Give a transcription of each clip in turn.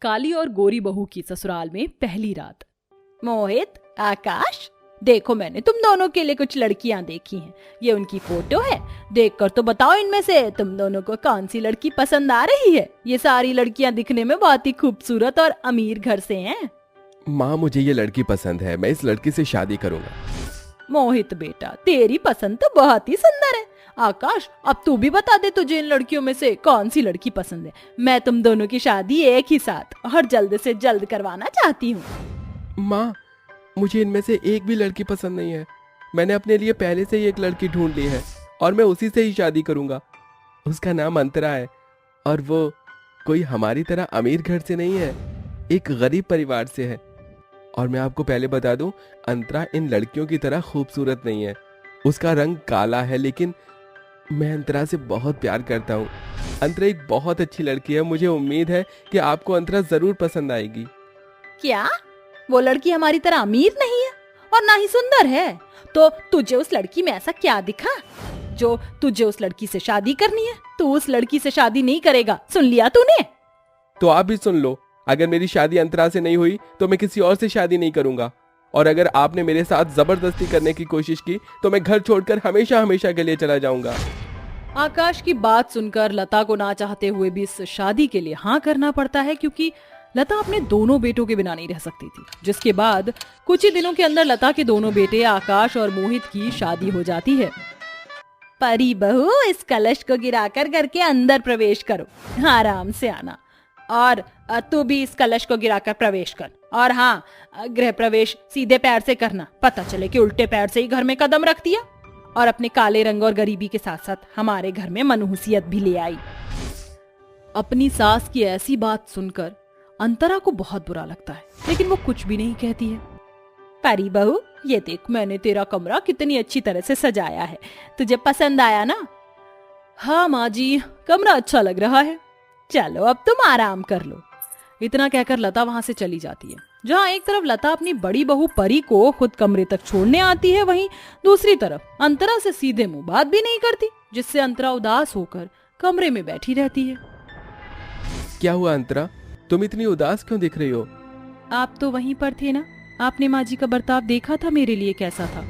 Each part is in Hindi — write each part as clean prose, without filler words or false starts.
काली और गोरी बहू की ससुराल में पहली रात। मोहित, आकाश, देखो मैंने तुम दोनों के लिए कुछ लड़कियां देखी हैं। ये उनकी फोटो है, देखकर तो बताओ इनमें से तुम दोनों को कौन सी लड़की पसंद आ रही है। ये सारी लड़कियां दिखने में बहुत ही खूबसूरत और अमीर घर से हैं। माँ, मुझे ये लड़की पसंद है, मैं इस लड़की से शादी करूंगा। मोहित बेटा, तेरी पसंद तो बहुत ही सुंदर है। आकाश, अब तू भी बता दे तुझे इन लड़कियों में से कौन सी लड़की पसंद है। मैं तुम दोनों की शादी एक ही साथ और जल्द से जल्द करवाना चाहती हूँ। माँ, मुझे इनमें से एक भी लड़की पसंद नहीं है। मैंने अपने लिए पहले से ही एक लड़की ढूंढ ली है और मैं उसी से ही शादी करूंगा। उसका नाम अंतरा है और वो कोई हमारी तरह अमीर घर से नहीं है, एक गरीब परिवार से है। और मैं आपको पहले बता दूं, अंतरा इन लड़कियों की तरह खूबसूरत नहीं है। उसका रंग काला है, लेकिन मैं अंतरा से बहुत प्यार करता हूँ। अंतरा एक बहुत अच्छी लड़की है। मुझे उम्मीद है कि आपको अंतरा जरूर पसंद आएगी। क्या वो लड़की हमारी तरह अमीर नहीं है और ना ही सुंदर है? तो तुझे उस लड़की में ऐसा क्या दिखा जो तुझे उस लड़की से शादी करनी है? तू उस लड़की से शादी नहीं करेगा, सुन लिया तूने? तो आप भी सुन लो, अगर मेरी शादी अंतरा से नहीं हुई तो मैं किसी और से शादी नहीं करूंगा। और अगर आपने मेरे साथ जबरदस्ती करने की कोशिश की तो मैं घर छोड़कर हमेशा हमेशा के लिए चला जाऊंगा। आकाश की बात सुनकर लता को ना चाहते हुए भी इस शादी के लिए हाँ करना पड़ता है, क्योंकि लता अपने दोनों बेटों के बिना नहीं रह सकती थी। जिसके बाद कुछ ही दिनों के अंदर लता के दोनों बेटे आकाश और मोहित की शादी हो जाती है। परी बहू, इस कलश को गिराकर घर के अंदर प्रवेश करो, आराम से आना। और तू भी इस कलश को गिराकर प्रवेश कर। और हाँ, गृह प्रवेश सीधे पैर से करना, पता चले कि उल्टे पैर से ही घर में कदम रख दिया। और अपने काले रंग और गरीबी के साथ साथ हमारे घर में मनहूसियत भी ले आई। अपनी सास की ऐसी बात सुनकर अंतरा को बहुत बुरा लगता है, लेकिन वो कुछ भी नहीं कहती है। परी बहू, ये देख, मैंने तेरा कमरा कितनी अच्छी तरह से सजाया है, तुझे पसंद आया ना? हाँ माँ जी, कमरा अच्छा लग रहा है। चलो अब तुम आराम कर लो। इतना कहकर लता वहां से चली जाती है। जहाँ एक तरफ लता अपनी बड़ी बहू परी को खुद कमरे तक छोड़ने आती है, वहीं दूसरी तरफ अंतरा से सीधे मुंह बात भी नहीं करती, जिससे अंतरा उदास होकर कमरे में बैठी रहती है। क्या हुआ अंतरा, तुम इतनी उदास क्यों दिख रही हो? आप तो वहीं पर थे ना, आपने माँ जी का बर्ताव देखा था मेरे लिए कैसा था।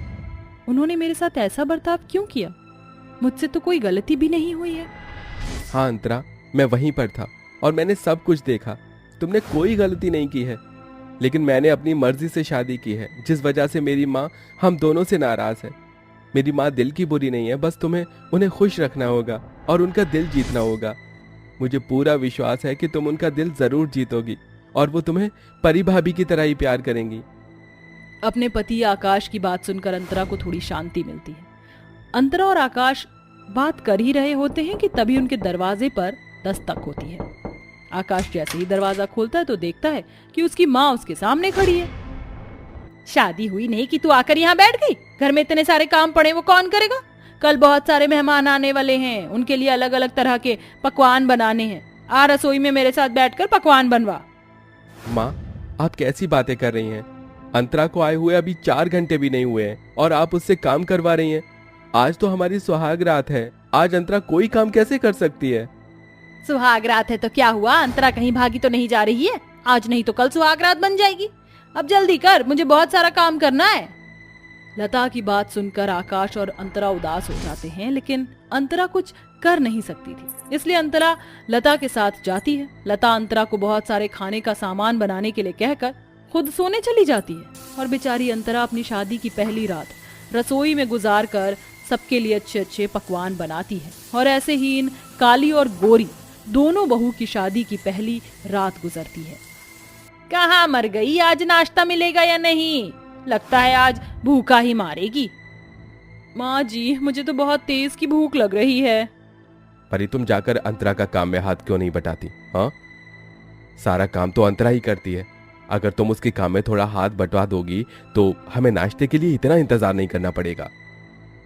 उन्होंने मेरे साथ ऐसा बर्ताव क्यों किया? मुझसे तो कोई गलती भी नहीं हुई है। हाँ अंतरा, मैं वहीं पर था और मैंने सब कुछ देखा। तुमने कोई गलती नहीं की है, लेकिन मैंने अपनी मर्जी से शादी की है, जिस वजह से मेरी माँ हम दोनों से नाराज है। मेरी माँ दिल की बुरी नहीं है, बस तुम्हें उन्हें खुश रखना होगा और उनका दिल जीतना होगा। मुझे पूरा विश्वास है कि तुम उनका दिल जरूर जीतोगी और वो तुम्हें परी भाभी की तरह ही प्यार करेंगी। अपने पति आकाश की बात सुनकर अंतरा को थोड़ी शांति मिलती है। अंतरा और आकाश बात कर ही रहे होते हैं कि तभी उनके दरवाजे पर दस्तक होती है। आकाश जैसे ही दरवाजा खोलता है तो देखता है कि उसकी माँ उसके सामने खड़ी है। शादी हुई नहीं कि तू आकर यहाँ बैठ गई? घर में इतने सारे काम पड़े, वो कौन करेगा? कल बहुत सारे मेहमान आने वाले हैं, उनके लिए अलग अलग तरह के पकवान बनाने हैं। आ रसोई में मेरे साथ बैठकर पकवान बनवा। माँ, आप कैसी बातें कर रही हैं? अंतरा को आए हुए अभी 4 घंटे भी नहीं हुए हैं और आप उससे काम करवा रही हैं। आज तो हमारी सुहाग रात है, आज अंतरा कोई काम कैसे कर सकती है? सुहाग रात है तो क्या हुआ? अंतरा कहीं भागी तो नहीं जा रही है? आज नहीं तो कल सुहाग रात बन जाएगी। अब जल्दी कर, मुझे बहुत सारा काम करना है। लता की बात सुनकर आकाश और अंतरा उदास हो जाते हैं, लेकिन अंतरा कुछ कर नहीं सकती थी, इसलिए अंतरा लता के साथ जाती है। लता अंतरा को बहुत सारे खाने का सामान बनाने के लिए कहकर खुद सोने चली जाती है और बेचारी अंतरा अपनी शादी की पहली रात रसोई में गुजार कर सबके लिए अच्छे अच्छे पकवान बनाती है। और ऐसे ही इन काली और गोरी दोनों बहू की शादी की पहली रात गुजरती है। कहाँ मर गई? आज नाश्ता मिलेगा या नहीं? लगता है आज भूखा ही मारेगी। माँ जी, मुझे तो बहुत तेज की भूख लग रही है। परी, तुम जाकर अंतरा का काम में हाथ क्यों नहीं बटाती? हाँ, सारा काम तो अंतरा ही करती है। अगर तुम उसके काम में थोड़ा हाथ बटवा दोगी तो हमें नाश्ते के लिए इतना इंतजार नहीं करना पड़ेगा।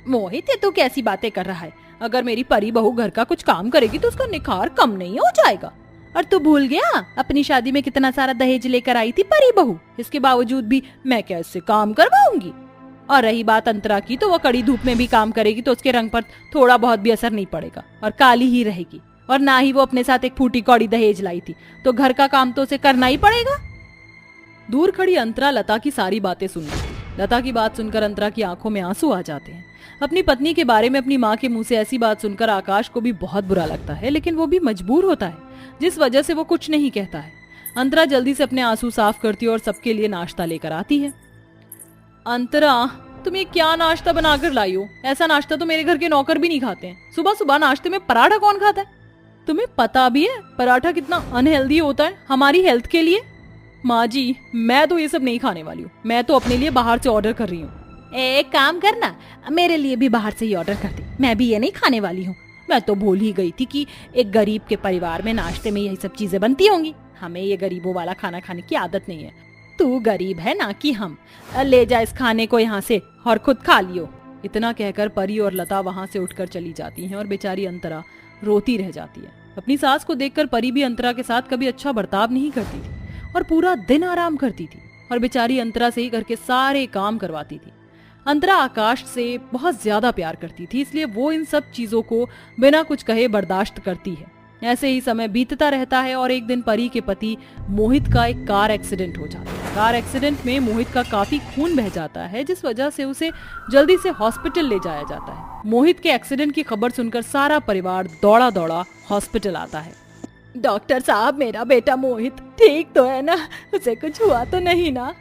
मोहित, ये तो कैसी बातें कर रहा है? अगर मेरी परी बहू घर का कुछ काम करेगी तो उसका निखार कम नहीं हो जाएगा। और तू भूल गया अपनी शादी में कितना सारा दहेज लेकर आई थी परी बहू? इसके बावजूद भी मैं क्या इससे काम करवाऊंगी? और रही बात अंतरा की, तो वो कड़ी धूप में भी काम करेगी तो उसके रंग पर थोड़ा बहुत भी असर नहीं पड़ेगा और काली ही रहेगी। और ना ही वो अपने साथ एक फूटी कौड़ी दहेज लाई थी, तो घर का काम तो उसे करना ही पड़ेगा। दूर खड़ी अंतरा लता की सारी बातें सुन रही थी। लता की बात सुनकर अंतरा की आंखों में आंसू आ जाते हैं। अपनी पत्नी के बारे में अपनी माँ के मुंह से ऐसी बात सुनकर आकाश को भी बहुत बुरा लगता है, लेकिन वो भी मजबूर होता है, जिस वजह से वो कुछ नहीं कहता है। अंतरा जल्दी से अपने आंसू साफ करती है और सबके लिए नाश्ता लेकर आती है। अंतरा, तुम ये क्या नाश्ता बनाकर लाई हो? ऐसा नाश्ता तो मेरे घर के नौकर भी नहीं खाते हैं। सुबह सुबह नाश्ते में पराठा कौन खाता है? तुम्हें पता भी है पराठा कितना अनहेल्दी होता है हमारी हेल्थ के लिए? माँ जी, मैं तो ये सब नहीं खाने वाली हूँ। मैं तो अपने लिए बाहर से ऑर्डर कर रही हूँ। एक काम करना, मेरे लिए भी बाहर से ही ऑर्डर कर दे। मैं भी ये नहीं खाने वाली हूँ। मैं तो भूल ही गई थी कि एक गरीब के परिवार में नाश्ते में यही सब चीजें बनती होंगी। हमें ये गरीबों वाला खाना खाने की आदत नहीं है। तू गरीब है ना कि हम। ले जा इस खाने को यहाँ से और खुद खा लियो। इतना कहकर परी और लता वहां से उठकर चली जाती हैं और बेचारी अंतरा रोती रह जाती है। अपनी सास को देखकर परी भी अंतरा के साथ कभी अच्छा बर्ताव नहीं करती थी और पूरा दिन आराम करती थी और बेचारी अंतरा से ही घर के सारे काम करवाती थी। अंतरा आकाश से बहुत ज्यादा प्यार करती थी, इसलिए वो इन सब चीजों को बिना कुछ कहे बर्दाश्त करती है। ऐसे ही समय बीतता रहता है और एक दिन परी के पति मोहित का एक कार एक्सीडेंट हो जाता है। कार एक्सीडेंट में मोहित का काफी खून बह जाता है, जिस वजह से उसे जल्दी से हॉस्पिटल ले जाया जाता है। मोहित के एक्सीडेंट की खबर सुनकर सारा परिवार दौड़ा दौड़ा हॉस्पिटल आता है। डॉक्टर साहब, मेरा बेटा मोहित ठीक तो है ना? उसे कुछ हुआ तो नहीं ना?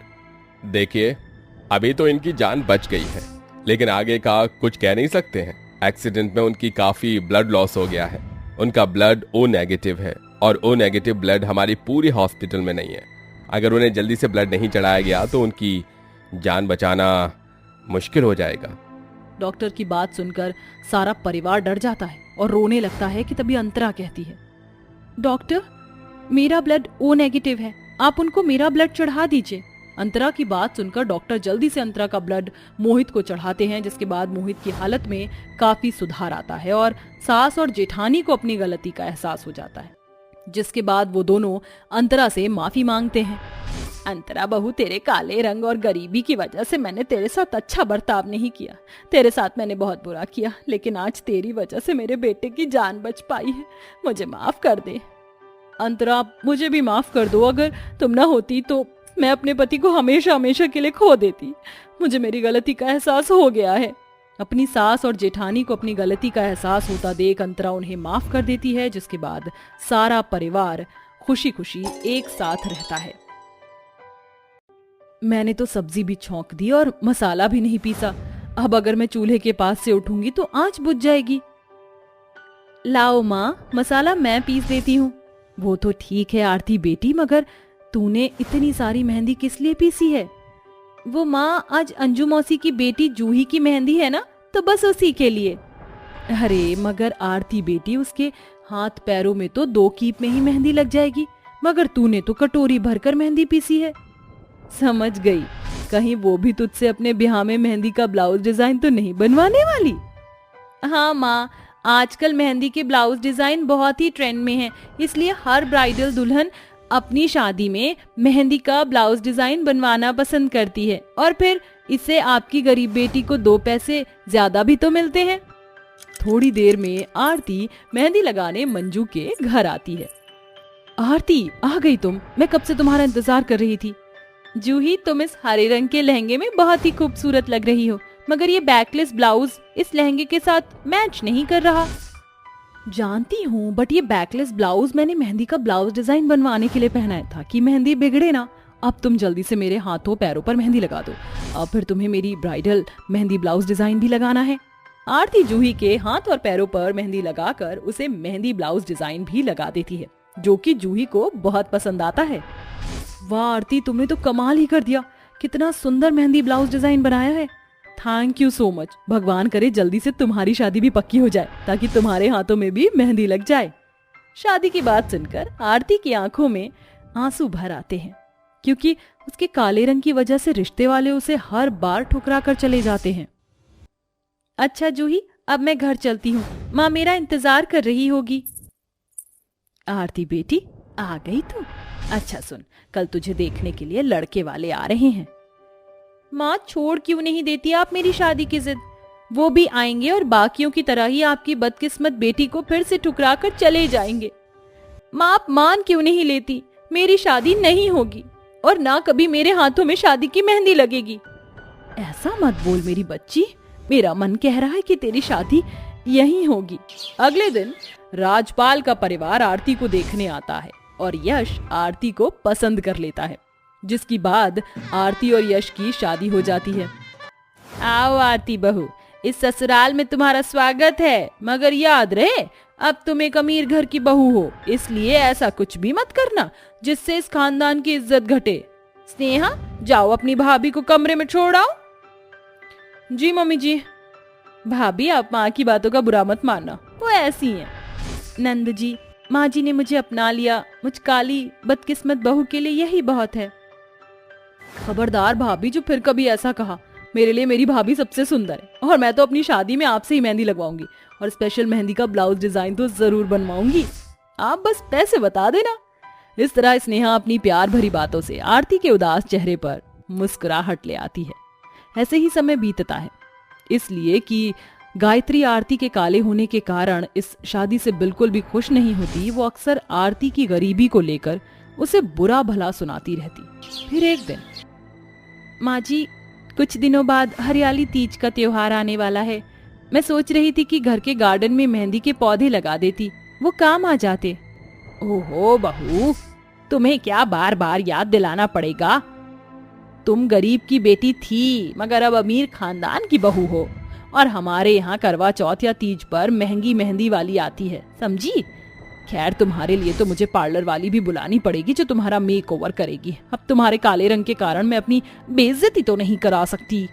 देखिए, अभी तो इनकी जान बच गई है, लेकिन आगे का कुछ कह नहीं सकते हैं। एक्सीडेंट में उनकी काफी ब्लड लॉस हो गया है। उनका ब्लड ओ नेगेटिव है और ओ नेगेटिव ब्लड हमारी पूरी हॉस्पिटल में नहीं है। अगर उन्हें जल्दी से ब्लड नहीं चढ़ाया गया तो उनकी जान बचाना मुश्किल हो जाएगा। डॉक्टर की बात सुनकर सारा परिवार डर जाता है और रोने लगता है कि तभी अंतरा कहती है, डॉक्टर, मेरा ब्लड ओ नेगेटिव है, आप उनको मेरा ब्लड चढ़ा दीजिए। अंतरा की बात सुनकर डॉक्टर जल्दी से अंतरा का ब्लड मोहित को चढ़ाते हैं, जिसके बाद मोहित की हालत में काफी सुधार आता है और सास और जेठानी को अपनी गलती का एहसास हो जाता है, जिसके बाद वो दोनों अंतरा से माफी मांगते हैं। अंतरा बहू, तेरे काले रंग और गरीबी की वजह से मैंने तेरे साथ अच्छा बर्ताव नहीं किया। तेरे साथ मैंने बहुत बुरा किया, लेकिन आज तेरी वजह से मेरे बेटे की जान बच पाई है। मुझे माफ कर दे। अंतरा, मुझे भी माफ कर दो। अगर तुम ना होती तो मैं अपने पति को हमेशा हमेशा के लिए खो देती। मुझे मेरी गलती का एहसास हो गया है। अपनी सास और जेठानी को अपनी गलती का एहसास होता देख अंतरा उन्हें माफ कर देती है, जिसके बाद सारा परिवार खुशी खुशी एक साथ रहता है। मैंने तो सब्जी भी छौंक दी और मसाला भी नहीं पीसा। अब अगर मैं चूल्हे के पास से उठूंगी तो आंच बुझ जाएगी। लाओ माँ, मसाला मैं पीस देती हूँ। वो तो ठीक है आरती बेटी, मगर तूने इतनी सारी मेहंदी किस लिए पीसी है? वो माँ, आज अंजू मौसी की बेटी जूही की मेहंदी है ना, तो बस उसी के लिए। अरे मगर आरती बेटी, उसके हाथ पैरों में तो 2 कीप में ही मेहंदी लग जाएगी, मगर तूने तो कटोरी भरकर मेहंदी पीसी है। समझ गई, कहीं वो भी तुझसे अपने ब्याह में मेहंदी का ब्लाउज डिजाइन तो नहीं बनवाने वाली? हाँ माँ, आजकल मेहंदी के ब्लाउज डिजाइन बहुत ही ट्रेंड में है, इसलिए हर ब्राइडल दुल्हन अपनी शादी में मेहंदी का ब्लाउज डिजाइन बनवाना पसंद करती है और फिर इससे आपकी गरीब बेटी को 2 पैसे ज्यादा भी तो मिलते हैं। थोड़ी देर में आरती मेहंदी लगाने मंजू के घर आती है। आरती, आ गई तुम? मैं कब से तुम्हारा इंतजार कर रही थी। जूही, तुम इस हरे रंग के लहंगे में बहुत ही खूबसूरत लग रही हो, मगर ये बैकलेस ब्लाउज इस लहंगे के साथ मैच नहीं कर रहा। जानती हूँ, बट ये बैकलेस ब्लाउज मैंने मेहंदी का ब्लाउज डिजाइन बनवाने के लिए पहनाया था कि मेहंदी बिगड़े ना। अब तुम जल्दी से मेरे हाथों पैरों पर मेहंदी लगा दो, अब फिर तुम्हें मेरी ब्राइडल मेहंदी ब्लाउज डिजाइन भी लगाना है। आरती जूही के हाथ और पैरों पर मेहंदी लगाकर उसे मेहंदी ब्लाउज डिजाइन भी लगा देती है, जो कि जूही को बहुत पसंद आता है। वाह आरती, तुमने तो कमाल ही कर दिया। कितना सुंदर मेहंदी ब्लाउज डिजाइन बनाया है। Thank you so much. भगवान करे जल्दी से तुम्हारी शादी भी पक्की हो जाए, ताकि तुम्हारे हाथों में भी मेहंदी लग जाए। शादी की बात सुनकर आरती की आंखों में आंसू भर आते हैं, क्योंकि उसके काले रंग की वजह से रिश्ते वाले उसे हर बार ठुकरा कर चले जाते हैं। अच्छा जूही, अब मैं घर चलती हूँ, माँ मेरा इंतजार कर रही होगी। आरती बेटी, आ गई तू? अच्छा सुन, कल तुझे देखने के लिए लड़के वाले आ रहे हैं। माँ, छोड़ क्यों नहीं देती आप मेरी शादी की जिद? वो भी आएंगे और बाकियों की तरह ही आपकी बदकिस्मत बेटी को फिर से ठुकरा कर चले जाएंगे। माँ आप मान क्यों नहीं लेती? मेरी शादी नहीं होगी और ना कभी मेरे हाथों में शादी की मेहंदी लगेगी। ऐसा मत बोल मेरी बच्ची, मेरा मन कह रहा है कि तेरी शादी यहीं होगी। अगले दिन राजपाल का परिवार आरती को देखने आता है और यश आरती को पसंद कर लेता है, जिसकी बाद आरती और यश की शादी हो जाती है। आओ आरती बहू, इस ससुराल में तुम्हारा स्वागत है, मगर याद रहे अब तुम एक अमीर घर की बहू हो, इसलिए ऐसा कुछ भी मत करना जिससे इस खानदान की इज्जत घटे। स्नेहा, जाओ अपनी भाभी को कमरे में छोड़ आओ। जी मम्मी जी। भाभी आप माँ की बातों का बुरा मत मानना, वो ऐसी हैं। नंद जी, माँ जी ने मुझे अपना लिया, मुझ काली बदकिस्मत बहू के लिए यही बहुत है। खबरदार भाभी जो फिर कभी ऐसा कहा। मेरे लिए मेरी भाभी सबसे सुंदर है और मैं तो अपनी शादी में आपसे ही मेहंदी लगवाऊंगी और स्पेशल मेहंदी का ब्लाउज डिजाइन तो जरूर बनवाऊंगी, आप बस पैसे बता देना। इस तरह स्नेहा अपनी प्यार भरी बातों से आरती के उदास चेहरे पर मुस्कुराहट ले आती है। ऐसे ही समय बीतता है, इसलिए कि गायत्री आरती के काले होने के कारण इस शादी से बिल्कुल भी खुश नहीं होती। वो अक्सर आरती की गरीबी को लेकर उसे बुरा भला सुनाती रहती। फिर एक दिन, माँ जी कुछ दिनों बाद हरियाली तीज का त्योहार आने वाला है, मैं सोच रही थी कि घर के गार्डन में मेहंदी के पौधे लगा देती, वो काम आ जाते। ओहो बहू, तुम्हें क्या बार बार याद दिलाना पड़ेगा? तुम गरीब की बेटी थी मगर अब अमीर खानदान की बहू हो और हमारे यहाँ करवा चौथ या तीज पर महंगी मेहंदी वाली आती है, समझी? खैर तुम्हारे लिए तो मुझे पार्लर वाली भी बुलानी पड़ेगी जो तुम्हारा मेकओवर करेगी। अब तुम्हारे काले रंग के कारण मैं अपनी बेइज्जती तो नहीं करा सकती।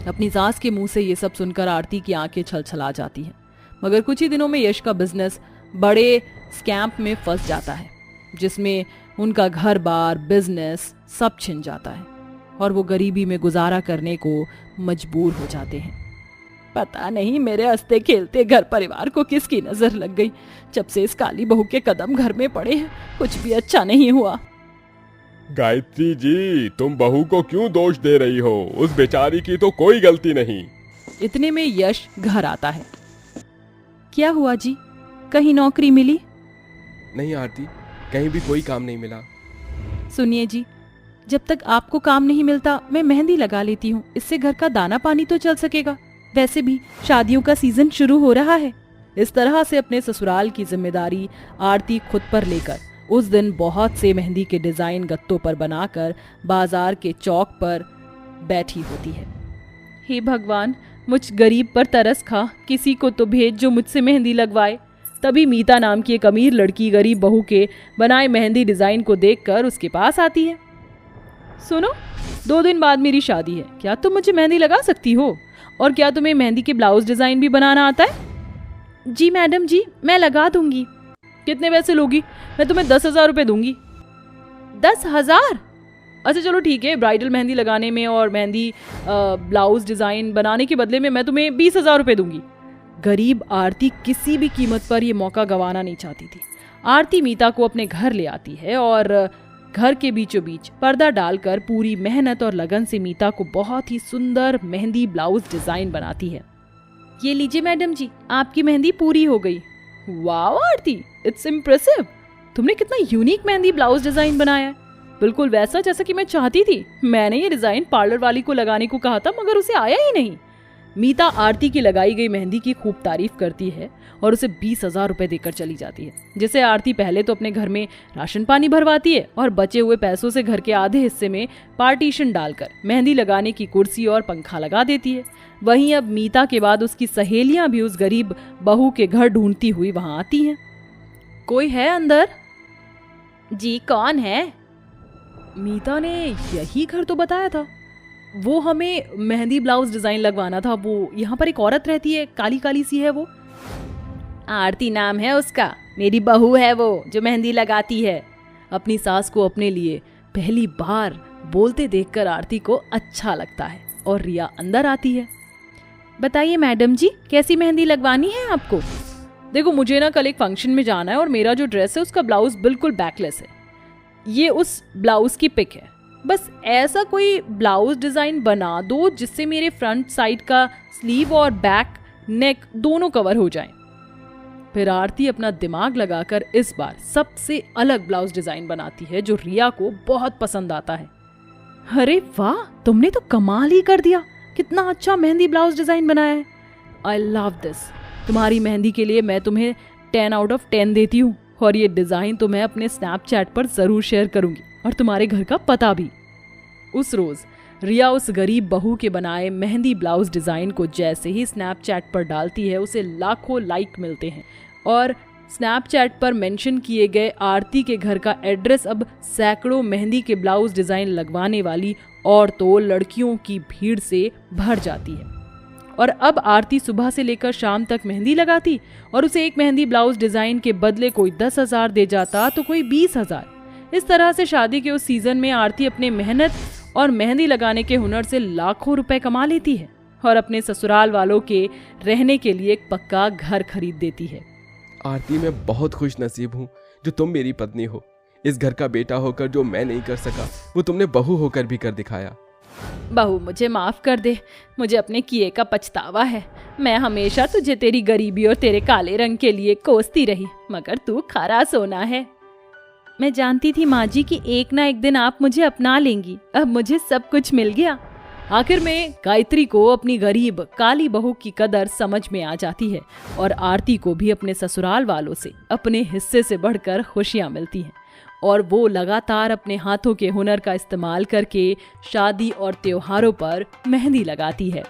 अपनी सास के मुंह से ये सब सुनकर आरती की आंखें छलछला जाती हैं। मगर कुछ ही दिनों में यश का बिजनेस बड़े स्कैम में फंस जाता है, जिसमें उनका घर बार बिजनेस सब छिन जाता है और वो गरीबी में गुजारा करने को मजबूर हो जाते हैं। पता नहीं मेरे हंसते खेलते घर परिवार को किसकी नजर लग गई। जब से इस काली बहू के कदम घर में पड़े हैं कुछ भी अच्छा नहीं हुआ। गायत्री जी, तुम बहू को क्यों दोष दे रही हो? उस बेचारी की तो कोई गलती नहीं। इतने में यश घर आता है। क्या हुआ जी, कहीं नौकरी मिली? नहीं आरती, कहीं भी कोई काम नहीं मिला। सुनिए जी, जब तक आपको काम नहीं मिलता मैं मेहंदी लगा लेती हूँ, इससे घर का दाना पानी तो चल सकेगा। वैसे भी शादियों का सीजन शुरू हो रहा है। इस तरह से अपने ससुराल की जिम्मेदारी आरती खुद पर लेकर उस दिन बहुत से मेहंदी के डिजाइन गत्तों पर बनाकर बाजार के चौक पर बैठी होती है। हे भगवान, मुझ गरीब पर तरस खा, किसी को तो भेज जो मुझसे मेहंदी लगवाए। तभी मीता नाम की एक अमीर लड़की गरीब बहू के बनाए मेहंदी डिजाइन को देखकर उसके पास आती है। सुनो, 2 दिन बाद मेरी शादी है, क्या तुम मुझे मेहंदी लगा सकती हो? और क्या तुम्हें मेहंदी के ब्लाउज डिजाइन भी बनाना आता है? जी मैडम जी, मैं लगा दूंगी। कितने पैसे लोगी? मैं तुम्हें 10,000 रुपए दूंगी। 10,000? अच्छा चलो ठीक है, ब्राइडल मेहंदी लगाने में और मेहंदी ब्लाउज डिजाइन बनाने के बदले में मैं तुम्हें 20,000 रुपए दूंगी। गरीब आरती किसी भी कीमत पर यह मौका गंवाना नहीं चाहती थी। आरती मीता को अपने घर ले आती है और घर के बीचों बीच पर्दा डालकर पूरी मेहनत और लगन से मीता को बहुत ही सुंदर मेहंदी ब्लाउज डिजाइन बनाती है। ये लीजिए मैडम जी, आपकी मेहंदी पूरी हो गई। वाह आरती, इट्स इम्प्रेसिव। तुमने कितना यूनिक मेहंदी ब्लाउज डिजाइन बनाया है, बिल्कुल वैसा जैसा कि मैं चाहती थी। मैंने ये डिजाइन पार्लर वाली को लगाने को कहा था मगर उसे आया ही नहीं। मीता आरती की लगाई गई मेहंदी की खूब तारीफ करती है और उसे 20,000 रुपए देकर चली जाती है, जिसे आरती पहले तो अपने घर में राशन पानी भरवाती है और बचे हुए पैसों से घर के आधे हिस्से में पार्टीशन डालकर मेहंदी लगाने की कुर्सी और पंखा लगा देती है। वहीं अब मीता के बाद उसकी सहेलियां भी उस गरीब बहू के घर ढूंढती हुई वहां आती हैं। कोई है अंदर? जी कौन है? मीता ने यही घर तो बताया था। वो हमें मेहंदी ब्लाउज डिजाइन लगवाना था। वो यहाँ पर एक औरत रहती है, काली काली सी है वो। आरती नाम है उसका, मेरी बहू है वो जो मेहंदी लगाती है। अपनी सास को अपने लिए पहली बार बोलते देखकर आरती को अच्छा लगता है और रिया अंदर आती है। बताइए मैडम जी, कैसी मेहंदी लगवानी है आपको? देखो मुझे ना कल एक फंक्शन में जाना है और मेरा जो ड्रेस है उसका ब्लाउज बिल्कुल बैकलेस है। ये उस ब्लाउज की पिक है। बस ऐसा कोई ब्लाउज डिजाइन बना दो जिससे मेरे फ्रंट साइड का स्लीव और बैक नेक दोनों कवर हो जाएं। फिर आरती अपना दिमाग लगाकर इस बार सबसे अलग ब्लाउज डिजाइन बनाती है जो रिया को बहुत पसंद आता है। अरे वाह, तुमने तो कमाल ही कर दिया, कितना अच्छा मेहंदी ब्लाउज डिजाइन बनाया है। I love this. तुम्हारी मेहंदी के लिए मैं तुम्हें 10 आउट ऑफ 10 देती हूँ और ये डिजाइन तो मैं अपने स्नैपचैट पर जरूर शेयर करूंगी और तुम्हारे घर का पता भी। उस रोज रिया उस गरीब बहू के बनाए मेहंदी ब्लाउज डिजाइन को जैसे ही स्नैपचैट पर डालती है उसे लाखों लाइक मिलते हैं और स्नैपचैट पर मेंशन किए गए आरती के घर का एड्रेस अब सैकड़ों मेहंदी के ब्लाउज डिजाइन लगवाने वाली औरतों लड़कियों की भीड़ से भर जाती है। और अब आरती सुबह से लेकर शाम तक मेहंदी लगाती और उसे एक मेहंदी ब्लाउज डिजाइन के बदले कोई 10,000 दे जाता तो कोई 20,000। इस तरह से शादी के उस सीजन में आरती अपने मेहनत और मेहंदी लगाने के हुनर से लाखों रुपए कमा लेती है और अपने ससुराल वालों के रहने के लिए एक पक्का घर खरीद देती है। आरती, मैं बहुत खुश नसीब हूँ जो तुम मेरी पत्नी हो। इस घर का बेटा होकर जो मैं नहीं कर सका वो तुमने बहू होकर भी कर दिखाया। बहू, मुझे माफ कर दे, मुझे अपने किए का पछतावा है। मैं हमेशा तुझे तेरी गरीबी और तेरे काले रंग के लिए कोसती रही, मगर तू खरा सोना है। मैं जानती थी माँ जी कि एक ना एक दिन आप मुझे अपना लेंगी, अब मुझे सब कुछ मिल गया। आखिर में गायत्री को अपनी गरीब काली बहू की कदर समझ में आ जाती है और आरती को भी अपने ससुराल वालों से अपने हिस्से से बढ़कर खुशियां मिलती हैं और वो लगातार अपने हाथों के हुनर का इस्तेमाल करके शादी और त्योहारों पर मेहंदी लगाती है।